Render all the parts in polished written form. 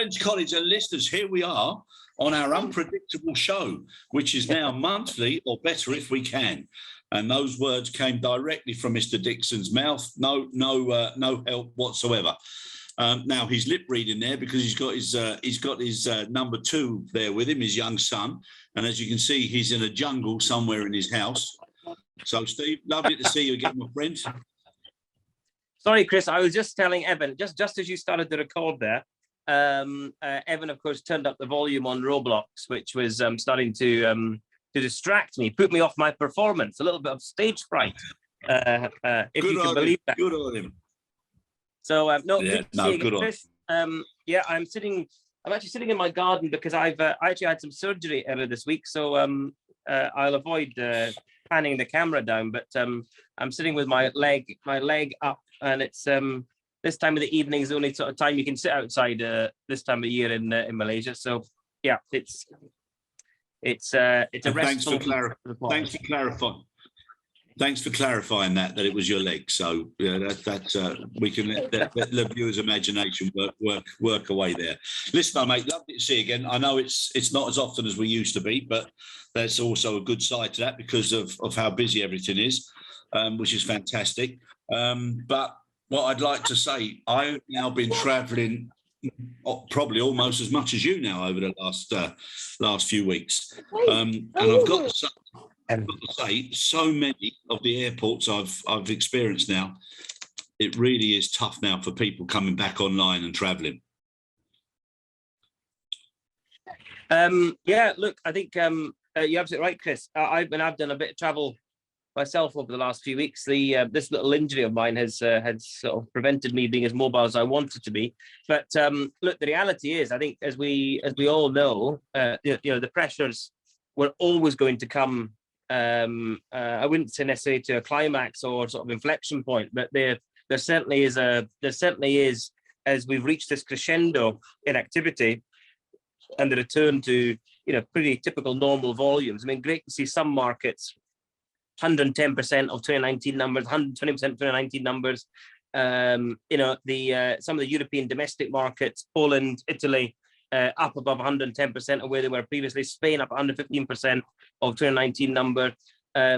friends, colleagues and listeners, here we are on our unpredictable show, which is now monthly, or better if we can. And those words came directly from Mr. Dickson's mouth. No help whatsoever. Now he's lip reading there because he's got his number 2 there with him, his young son. And as you can see, he's in a jungle somewhere in his house. So, Steve, lovely to see you again, my friend. Sorry, Chris, I was just telling Evan, just as you started to record there, Evan, of course, turned up the volume on Roblox, which was starting to distract me, put me off my performance, a little bit of stage fright, if you can believe that. Good on him. So, good on Chris. Yeah, I'm actually sitting in my garden because I actually had some surgery earlier this week, so I'll avoid panning the camera down, but I'm sitting with my leg up, and it's this time of the evening is the only sort of time you can sit outside this time of year in Malaysia. So yeah, it's a restful. Thanks for clarifying that it was your leg. So yeah, we can let the viewer's imagination work away there. Listen, mate, lovely to see you again. I know it's not as often as we used to be, but there's also a good side to that because of how busy everything is, which is fantastic. But what I'd like to say, I've now been travelling probably almost as much as you now over the last few weeks, and I've got to say, so many of the airports I've experienced now, it really is tough now for people coming back online and travelling. Yeah, look, I think you're absolutely right, Chris. I've done a bit of travel myself over the last few weeks. This little injury of mine has sort of prevented me being as mobile as I wanted to be. But look, the reality is, I think as we all know, the pressures were always going to come. I wouldn't say necessarily to a climax or sort of inflection point, but there certainly is as we've reached this crescendo in activity and the return to pretty typical normal volumes. I mean, great to see some markets 110% of 2019 numbers, 120% of 2019 numbers. Some of the European domestic markets, Poland, Italy, up above 110% of where they were previously. Spain up 115% of 2019 number.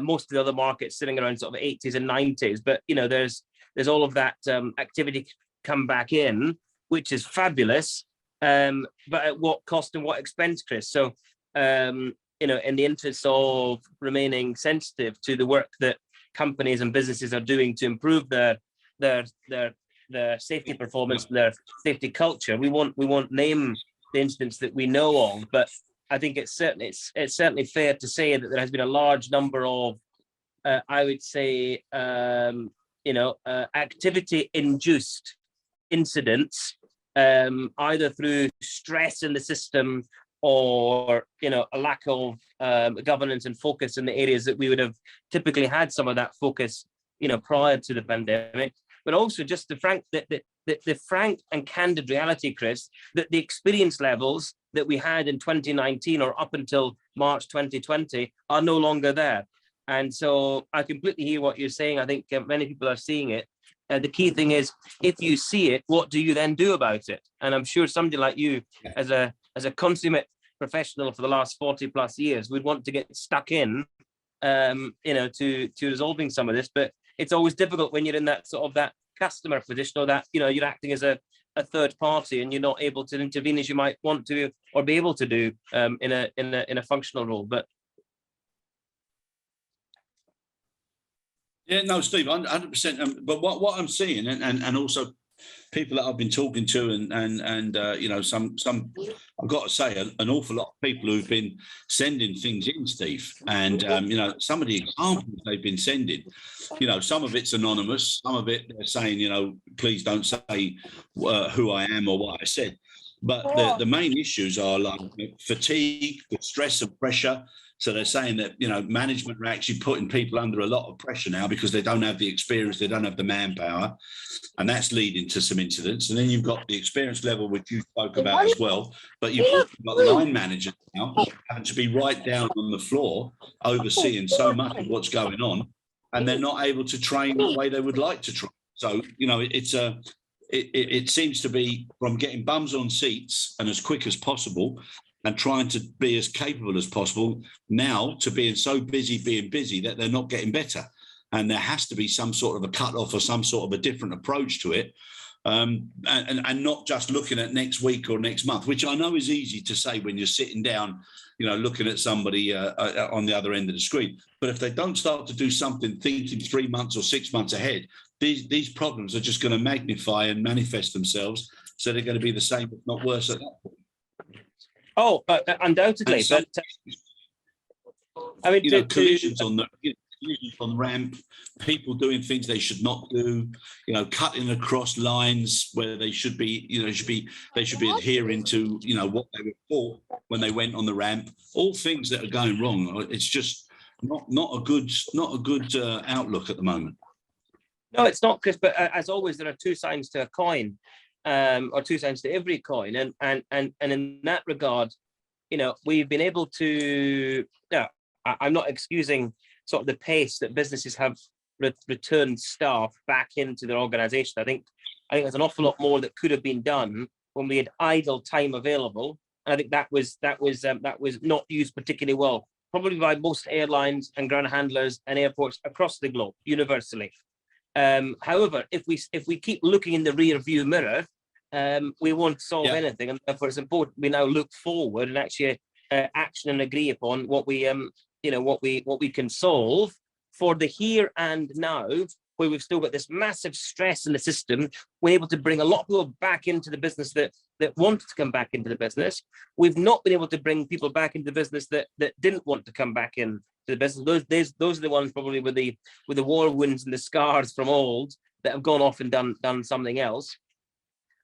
Most of the other markets sitting around sort of 80s and 90s. But there's all of that activity come back in, which is fabulous. But at what cost and what expense, Chris? So in the interest of remaining sensitive to the work that companies and businesses are doing to improve their safety performance, their safety culture, we won't name the incidents that we know of, but I think it's certainly fair to say that there has been a large number of I would say activity-induced incidents, either through stress in the system or a lack of governance and focus in the areas that we would have typically had some of that focus prior to the pandemic, but also just the frank and candid reality, Chris, that the experience levels that we had in 2019 or up until March 2020 are no longer there. And so I completely hear what you're saying. I think many people are seeing it. The key thing is, if you see it, what do you then do about it? And I'm sure somebody like you, as a consummate professional for the last 40 plus years, would want to get stuck in, to resolving some of this. But it's always difficult when you're in that sort of that customer position, or that you're acting as a third party and you're not able to intervene as you might want to or be able to do in a functional role. But yeah, no, Steve, 100%. But what I'm seeing, and also people that I've been talking to, and some I've got to say, an awful lot of people who've been sending things in, Steve, and some of the examples they've been sending, some of it's anonymous, some of it they're saying, please don't say who I am or what I said. But the main issues are like fatigue, the stress and pressure. So they're saying that, management are actually putting people under a lot of pressure now because they don't have the experience, they don't have the manpower, and that's leading to some incidents. And then you've got the experience level, which you spoke about as well, but you've also got line managers now having to be right down on the floor, overseeing so much of what's going on, and they're not able to train the way they would like to train. So, it seems to be from getting bums on seats and as quick as possible and trying to be as capable as possible now to being so being busy that they're not getting better. And there has to be some sort of a cut-off or some sort of a different approach to it. And not just looking at next week or next month, which I know is easy to say when you're sitting down, looking at somebody on the other end of the screen. But if they don't start to do something thinking 3 months or 6 months ahead, these problems are just going to magnify and manifest themselves. So they're going to be the same, if not worse, at that point. Oh, undoubtedly. But I mean, collisions on the ramp, people doing things they should not do, cutting across lines where they should be, they should be adhering to, what they were taught when they went on the ramp. All things that are going wrong. It's just not a good outlook at the moment. No, it's not, Chris. But as always, there are two sides to a coin, or two sides to every coin, and in that regard, we've been able to. I'm not excusing sort of the pace that businesses have returned staff back into their organisation. I think there's an awful lot more that could have been done when we had idle time available. And I think that was not used particularly well, probably by most airlines and ground handlers and airports across the globe, universally. However, if we keep looking in the rear view mirror, we won't solve anything, and therefore it's important we now look forward and actually action and agree upon what we what we can solve for the here and now, where we've still got this massive stress in the system. We're able to bring a lot of people back into the business that wanted to come back into the business. We've not been able to bring people back into the business that didn't want to come back into the business. Those are the ones probably with the war wounds and the scars from old that have gone off and done something else.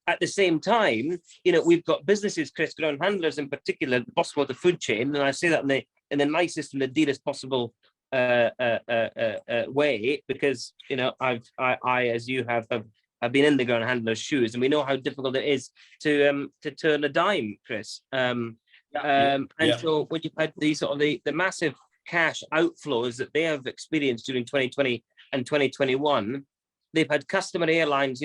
At the same time, we've got businesses, Chris, ground handlers in particular, the bottom of the food chain, and I say that in the nicest and the dearest possible way, because I as you have been in the ground handler's shoes, and we know how difficult it is to turn a dime, Chris. So when you've had these sort of the massive cash outflows that they have experienced during 2020 and 2021, they've had customer airlines,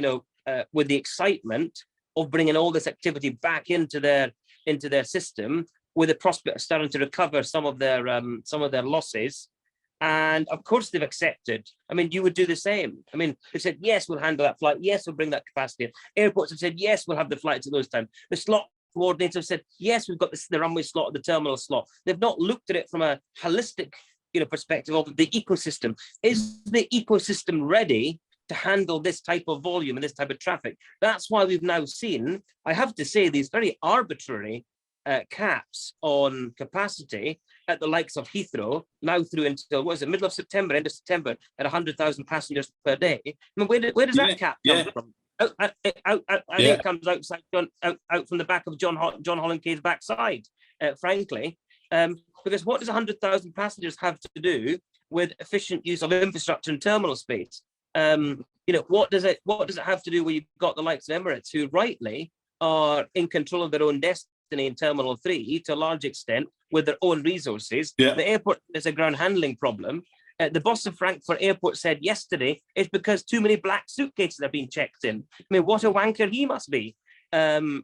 with the excitement of bringing all this activity back into their system, with the prospect of starting to recover some of their losses. And of course they've accepted. I mean, you would do the same. I mean, they said, yes, we'll handle that flight. Yes, we'll bring that capacity in. Airports have said, yes, we'll have the flights at those times. The slot coordinators have said, yes, we've got the runway slot, the terminal slot. They've not looked at it from a holistic, perspective of the ecosystem. Is the ecosystem ready to handle this type of volume and this type of traffic? That's why we've now seen, I have to say, these very arbitrary caps on capacity at the likes of Heathrow, now through until, middle of September, end of September, at 100,000 passengers per day. I mean, where does that cap come from? I think it comes out from the back of John Hollincaine's backside, frankly. Because what does 100,000 passengers have to do with efficient use of infrastructure and terminal space? What does it have to do where you've got the likes of Emirates, who rightly are in control of their own destiny in Terminal 3 to a large extent with their own resources? The airport is a ground handling problem. The boss of Frankfurt Airport said yesterday it's because too many black suitcases are being checked in. I mean, what a wanker he must be. Chris,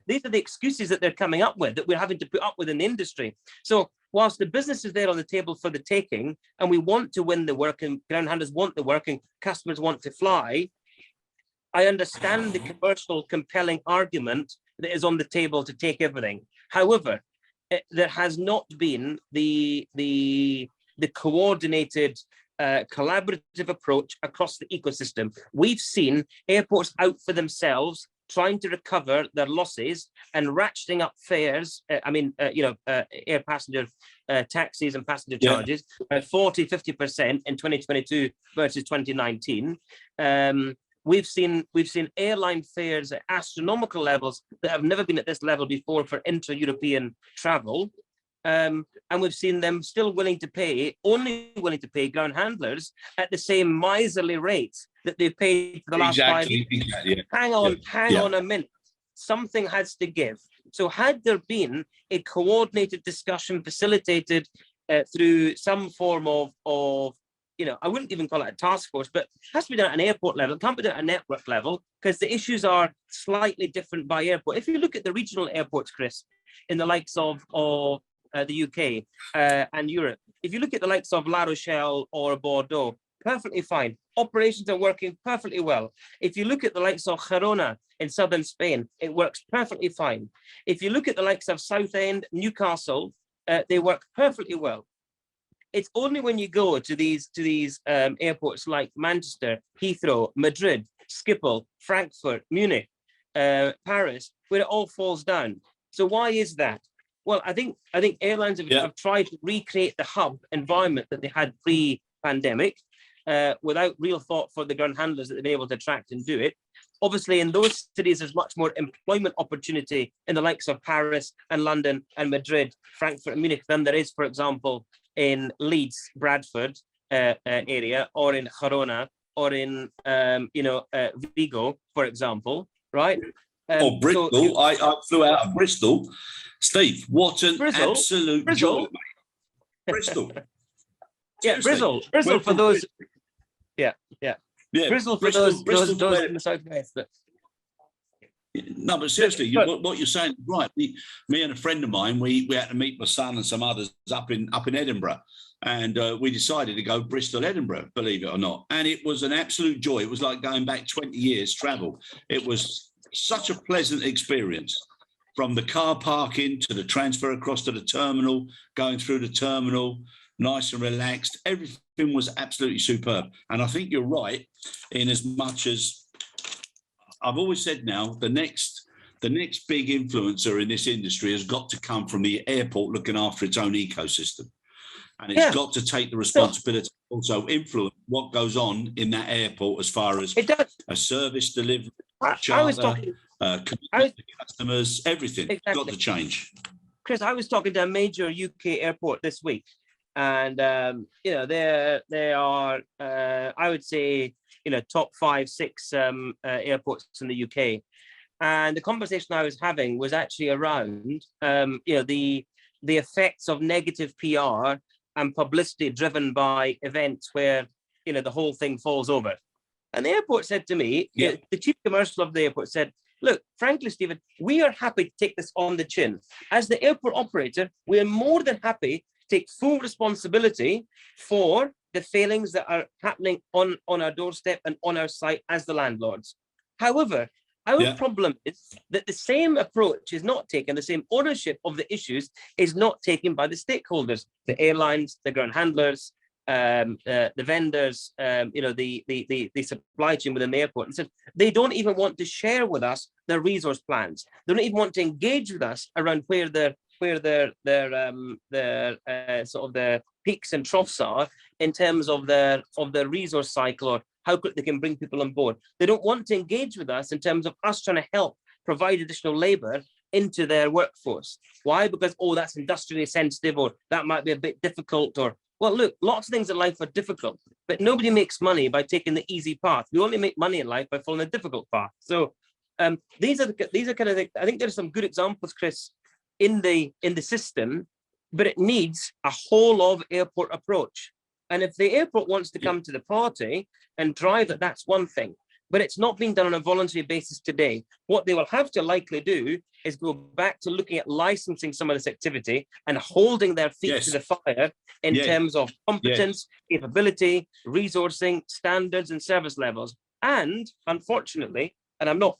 these are the excuses that they're coming up with, that we're having to put up with in the industry. So whilst the business is there on the table for the taking, and we want to win the work, and ground handlers want the work, and customers want to fly, I understand the commercial compelling argument that is on the table to take everything. However, there has not been the coordinated, collaborative approach across the ecosystem. We've seen airports out for themselves, trying to recover their losses and ratcheting up fares, air passenger taxis and passenger charges by 40, 50% in 2022 versus 2019. We've seen airline fares at astronomical levels that have never been at this level before for intra-European travel. And we've seen them still only willing to pay ground handlers at the same miserly rates that they've paid for the last 5 years. Hang on a minute. Something has to give. So had there been a coordinated discussion facilitated through some form of I wouldn't even call it a task force, but it has to be done at an airport level. It can't be done at a network level because the issues are slightly different by airport. If you look at the regional airports, Chris, in the likes of the UK and Europe, if you look at the likes of La Rochelle or Bordeaux, perfectly fine. Operations are working perfectly well. If you look at the likes of Girona in southern Spain, it works perfectly fine. If you look at the likes of Southend, Newcastle, they work perfectly well. It's only when you go to these airports like Manchester, Heathrow, Madrid, Schiphol, Frankfurt, Munich, Paris, where it all falls down. So why is that? Well, I think airlines have tried to recreate the hub environment that they had pre-pandemic without real thought for the ground handlers that they've been able to attract and do it. Obviously, in those cities, there's much more employment opportunity in the likes of Paris and London and Madrid, Frankfurt and Munich than there is, for example, in Leeds, Bradford area, or in Girona, or in Vigo, for example, right? Or Bristol. So I flew out of Bristol. Steve, what an absolute joy, mate. Bristol. Bristol for those. Yeah. Bristol for those in the southwest. No, but seriously, what you're saying is right. Me and a friend of mine, we had to meet my son and some others up in Edinburgh, and we decided to go Bristol, Edinburgh, believe it or not. And it was an absolute joy. It was like going back 20 years travel. It was such a pleasant experience, from the car parking to the transfer across to the terminal, going through the terminal, nice and relaxed. Everything was absolutely superb. And I think you're right, in as much as I've always said now, the next big influencer in this industry has got to come from the airport looking after its own ecosystem. And it's got to take the responsibility to also influence what goes on in that airport as far as a service delivery, charter, customers, everything. Exactly. Got to change. Chris, I was talking to a major UK airport this week, and they are I would say top 5, 6 airports in the UK, and the conversation I was having was actually around the effects of negative PR and publicity driven by events where the whole thing falls over. And the airport said to me, the chief commercial of the airport said, "Look, frankly, Stephen, we are happy to take this on the chin. As the airport operator, we are more than happy to take full responsibility for the failings that are happening on our doorstep and on our site as the landlords. However, our problem is that the same approach is not taken, the same ownership of the issues is not taken by the stakeholders, the airlines, the ground handlers, the vendors, the supply chain within the airport." And so they don't even want to share with us their resource plans. They don't even want to engage with us around where their sort of the peaks and troughs are in terms of their resource cycle, or how quick they can bring people on board. They don't want to engage with us in terms of us trying to help provide additional labor into their workforce. Why? Because, that's industrially sensitive, or that might be a bit difficult, or, well, look, lots of things in life are difficult, but nobody makes money by taking the easy path. We only make money in life by following the difficult path. So these are kind of things. I think there's some good examples, Chris, in the system, but it needs a whole of airport approach. And if the airport wants to come to the party and drive it, that's one thing. But it's not being done on a voluntary basis today. What they will have to likely do is go back to looking at licensing some of this activity and holding their feet to the fire in terms of competence, capability, resourcing, standards, and service levels. And unfortunately, and I'm not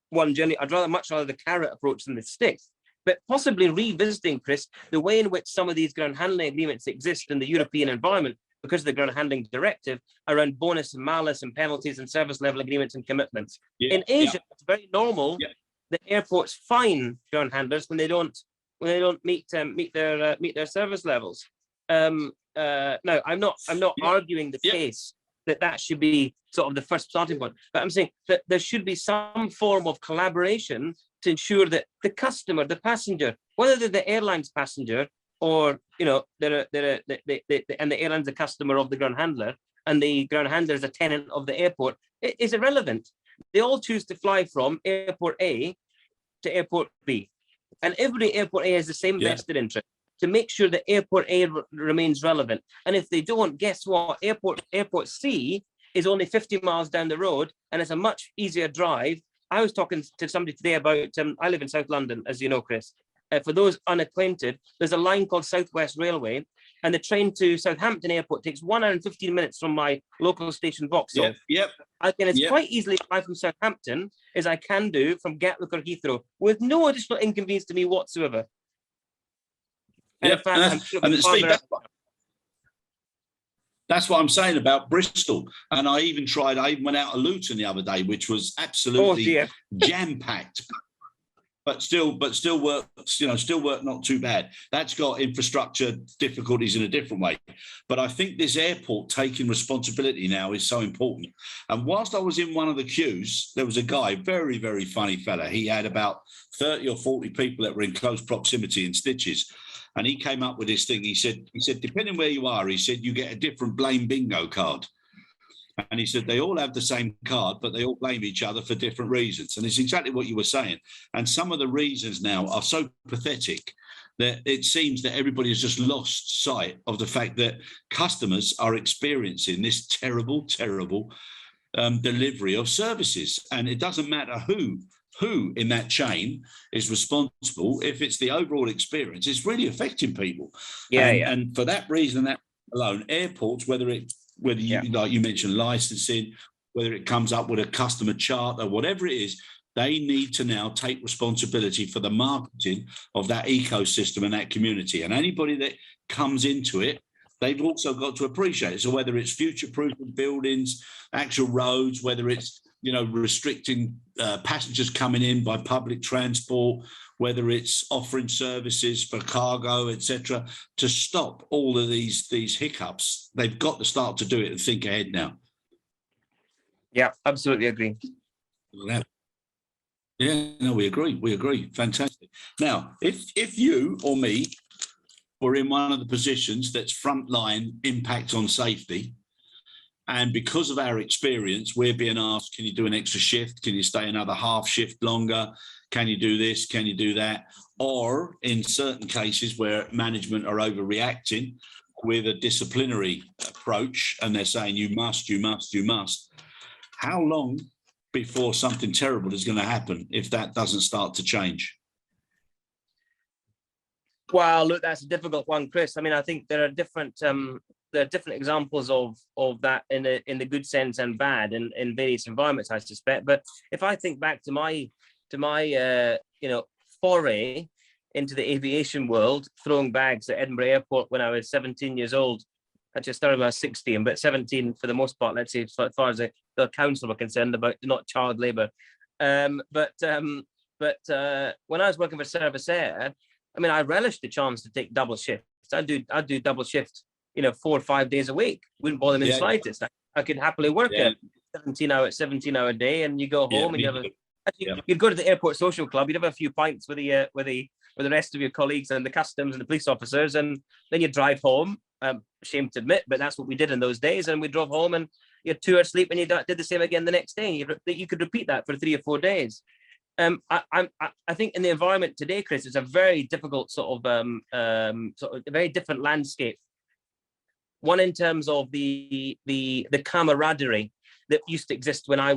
one generally, I'd much rather the carrot approach than the stick, but possibly revisiting, Chris, the way in which some of these ground handling agreements exist in the European environment because of the ground handling directive around bonus and malus and penalties and service level agreements and commitments. In Asia, it's very normal that airports fine ground handlers when they don't meet their service levels. Now, I'm not arguing the case that should be sort of the first starting point, but I'm saying that there should be some form of collaboration to ensure that the customer, the passenger, whether they're the airline's passenger or they're and the airline's the customer of the ground handler, and the ground handler is a tenant of the airport, it is irrelevant. They all choose to fly from airport A to airport B, and every airport A has the same vested interest. to make sure that Airport A remains relevant. And if they don't, guess what? Airport C is only 50 miles down the road, and it's a much easier drive. I was talking to somebody today about, I live in South London, as you know, Chris. For those unacquainted, there's a line called Southwest Railway, and the train to Southampton Airport takes 1 hour and 15 minutes from my local station, Vauxhall. Yep. I can quite easily fly from Southampton as I can do from Gatwick or Heathrow with no additional inconvenience to me whatsoever. And in fact, Steve, that's what I'm saying about Bristol. And I even went out to Luton the other day, which was absolutely jam-packed. But still work, still work not too bad. That's got infrastructure difficulties in a different way. But I think this airport taking responsibility now is so important. And whilst I was in one of the queues, there was a guy, very, very funny fella. He had about 30 or 40 people that were in close proximity in stitches. And he came up with this thing. He said, depending where you are, he said, you get a different blame bingo card. And he said, they all have the same card, but they all blame each other for different reasons. And it's exactly what you were saying. And some of the reasons now are so pathetic that it seems that everybody has just lost sight of the fact that customers are experiencing this terrible, terrible delivery of services. And it doesn't matter who in that chain is responsible. If it's the overall experience, it's really affecting people. And for that reason, that alone, airports, whether you, like you mentioned, licensing, whether it comes up with a customer chart or whatever it is, they need to now take responsibility for the marketing of that ecosystem and that community. And anybody that comes into it, they've also got to appreciate it. So whether it's future-proofing buildings, actual roads, whether it's, restricting passengers coming in by public transport, whether it's offering services for cargo, etc., to stop all of these hiccups, they've got to start to do it and think ahead now. Yeah, absolutely agree. Yeah, no, we agree. Fantastic. Now, if you or me were in one of the positions that's frontline impact on safety, and because of our experience, we're being asked, can you do an extra shift? Can you stay another half shift longer? Can you do this? Can you do that? Or in certain cases where management are overreacting with a disciplinary approach and they're saying, you must. How long before something terrible is going to happen if that doesn't start to change? Well, look, that's a difficult one, Chris. I mean, I think there are different examples of that in the good sense and bad in various environments, I suspect. But if I think back to my foray into the aviation world, throwing bags at Edinburgh Airport when I was 17 years old. Actually, I started when I was 16, but 17 for the most part, let's say, as far as the council were concerned, about not child labour. But when I was working for Service Air, I mean, I relished the chance to take double shifts. I'd do double shifts, 4 or 5 days a week. Wouldn't bother me in the slightest. I could happily work a 17-hour day, and you go home and you'd go to the airport social club. You'd have a few pints with the rest of your colleagues and the customs and the police officers, and then you drive home. Shame to admit, but that's what we did in those days. And we drove home, and you had 2 hours sleep, and you did the same again the next day. You could repeat that for 3 or 4 days. I think in the environment today, Chris, it's a very difficult sort of a very different landscape. One in terms of the camaraderie that used to exist when I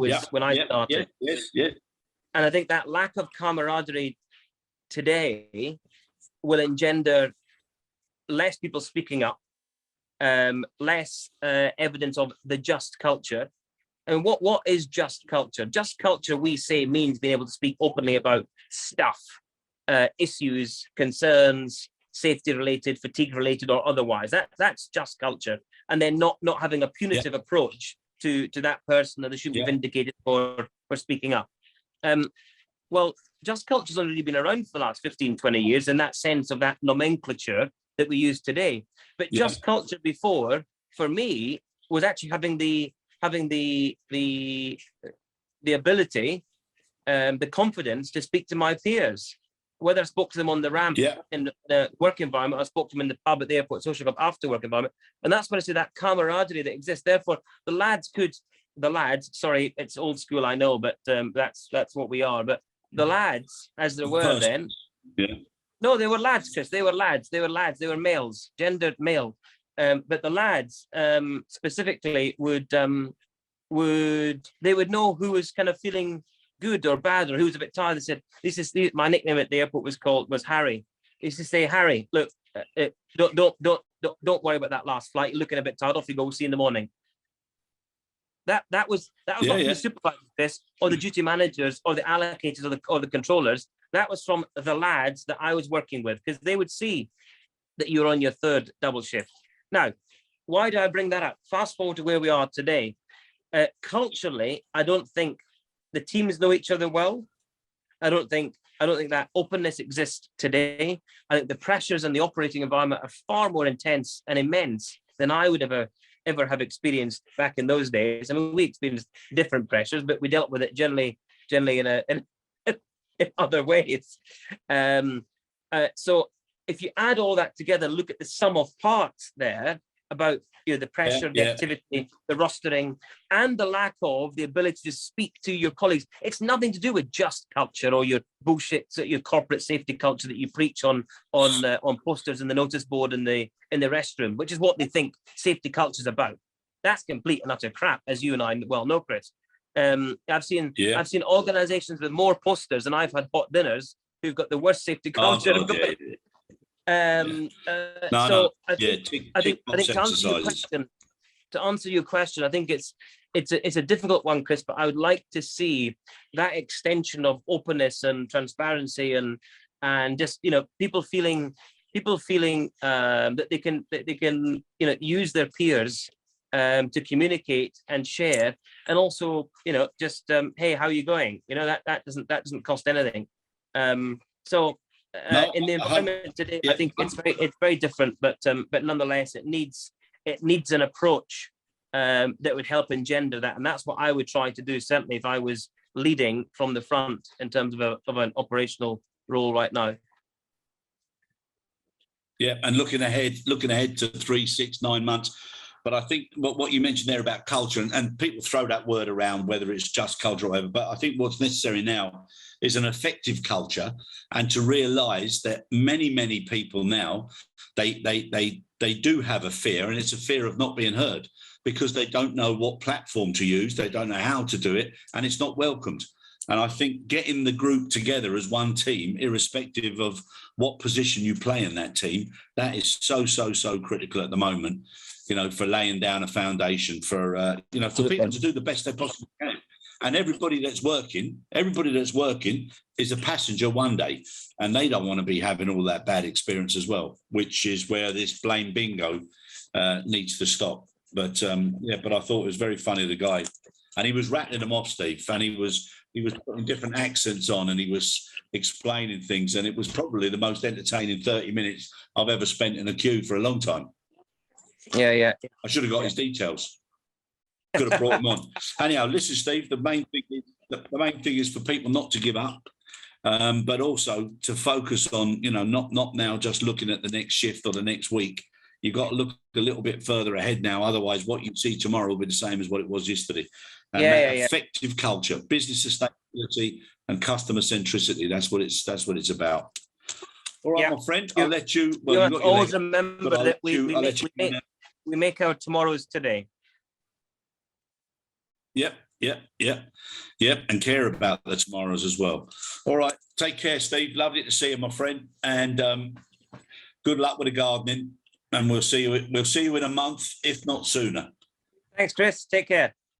started. Yes. And I think that lack of camaraderie today will engender less people speaking up, less evidence of the just culture. And what is just culture? Just culture, we say, means being able to speak openly about stuff, issues, concerns, safety related, fatigue related, or otherwise. That's just culture. And then not having a punitive approach to that person that they should be vindicated for speaking up. Well, just culture's only really been around for the last 15, 20 years in that sense of that nomenclature that we use today. But just culture before, for me, was actually having the ability, the confidence to speak to my peers, whether I spoke to them on the ramp in the work environment, I spoke to them in the pub at the airport social club after work environment. And that's when I say that camaraderie that exists. Therefore, the lads, sorry, it's old school, I know, but that's what we are. But the lads, as there were then, No, they were lads, Chris. They were lads. They were lads. They were males, gendered male. But the lads specifically would they would know who was kind of feeling good or bad, or who was a bit tired. They said, my nickname at the airport was Harry. They used to say, Harry, look, don't worry about that last flight. You're looking a bit tired. Off you go. We'll see you in the morning. That was not from the supervisors, or the duty managers, or the allocators, or the controllers. That was from the lads that I was working with, because they would see that you're on your third double shift. Now, why do I bring that up? Fast forward to where we are today. Culturally, I don't think the teams know each other well. I don't think that openness exists today. I think the pressures and the operating environment are far more intense and immense than I would ever have experienced back in those days. I mean, we experienced different pressures, but we dealt with it generally in other ways. So if you add all that together, look at the sum of parts there about the pressure, the activity, the rostering, and the lack of the ability to speak to your colleagues. It's nothing to do with just culture or your bullshit, your corporate safety culture that you preach on posters in the notice board in the restroom, which is what they think safety culture is about. That's complete and utter crap, as you and I well know, Chris. I've seen organizations with more posters, and I've had hot dinners who've got the worst safety culture. I think to answer your question, I think it's a difficult one, Chris, but I would like to see that extension of openness and transparency and just people feeling that they can use their peers to communicate and share, and also just hey, how are you going? That doesn't cost anything. In the environment today, I think it's very different, but nonetheless, it needs an approach that would help engender that, and that's what I would try to do. Certainly, if I was leading from the front in terms of an operational role right now. Yeah, and looking ahead to 3, 6, 9 months. But I think what you mentioned there about culture, and people throw that word around, whether it's just culture or whatever, but I think what's necessary now is an effective culture, and to realise that many people now, they do have a fear, and it's a fear of not being heard, because they don't know what platform to use, they don't know how to do it, and it's not welcomed. And I think getting the group together as one team, irrespective of what position you play in that team, that is so critical at the moment, for laying down a foundation for people to do the best they possibly can. And everybody that's working is a passenger one day, and they don't want to be having all that bad experience as well, which is where this blame bingo needs to stop. But I thought it was very funny, the guy, and he was rattling them off, Steve, and he was putting different accents on, and he was explaining things, and it was probably the most entertaining 30 minutes I've ever spent in a queue for a long time. Yeah. I should have got his details. Could have brought him on. Anyhow, listen, Steve, the main thing is for people not to give up, but also to focus on, not now just looking at the next shift or the next week. You've got to look a little bit further ahead now. Otherwise, what you see tomorrow will be the same as what it was yesterday. And effective culture, business sustainability, and customer centricity. That's what it's about. All right, my friend. I'll let you. Well, you always remember that we make our tomorrows today. Yep, and care about the tomorrows as well. All right, take care, Steve. Lovely to see you, my friend, and good luck with the gardening. And we'll see you in a month, if not sooner. Thanks, Chris. Take care.